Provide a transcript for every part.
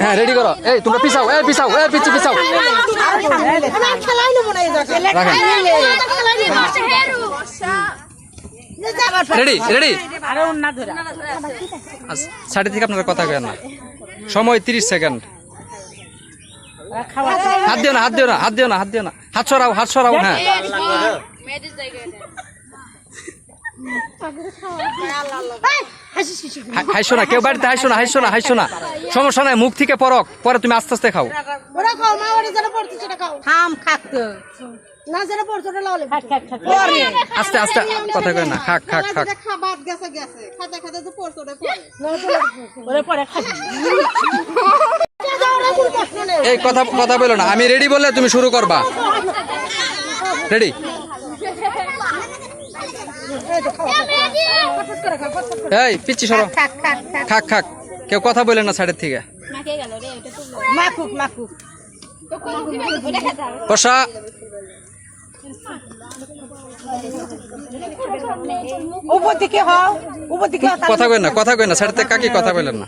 হ্যাঁ রেডি করো। এই তোমরা পিছাও, এই পিছাও, এই পিছু পিছাও। Ready ready. সাইড থেকে আপনারা কথা কেন না, সময় 30 সেকেন্ড। হাত দিও না, হাত দিও না, হাত দিও না, হাত দিও না, হাত সরাও, হাত সরাও। হ্যাঁ হাইসো না, কেউ বাড়িতে হাইসো না, হাইসো না, হাইসো না, সমস্যা নাই, মুখ থেকে পরক, পরে তুমি আস্তে আস্তে খাও। আস্তে আস্তে কথা কয় না, খাক খাক খাক। এই কথা কথা বলো না, আমি রেডি বললে তুমি শুরু করবা। রেডি? এই পিচ্ছি সরো, খাক খাক, কেউ কথা বলেন না সাইডের থেকে। বসা। কথা কই না, কথা কই না, সাইড থেকে কাকি কথা বলেন না।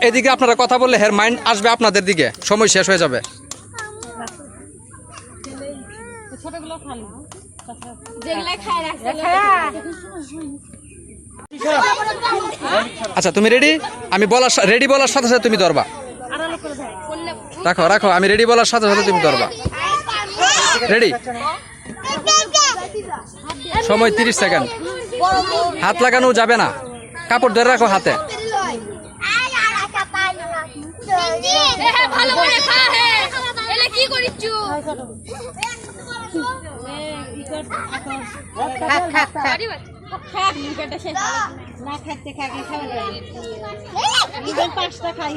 এদিকে আপনারা কথা বললে হের মাইন্ড আসবে আপনাদের দিকে, সময় শেষ হয়ে যাবে। আচ্ছা তুমি রেডি? আমি বলার রেডি বলার সাথে সাথে তুমি ধরবা। রাখো রাখো, আমি রেডি বলার সাথে সাথে তুমি ধরবা। রেডি? সময় 30 সেকেন্ড। হাত লাগানো যাবে না, কাপড় ধরে রাখো হাতে। খাই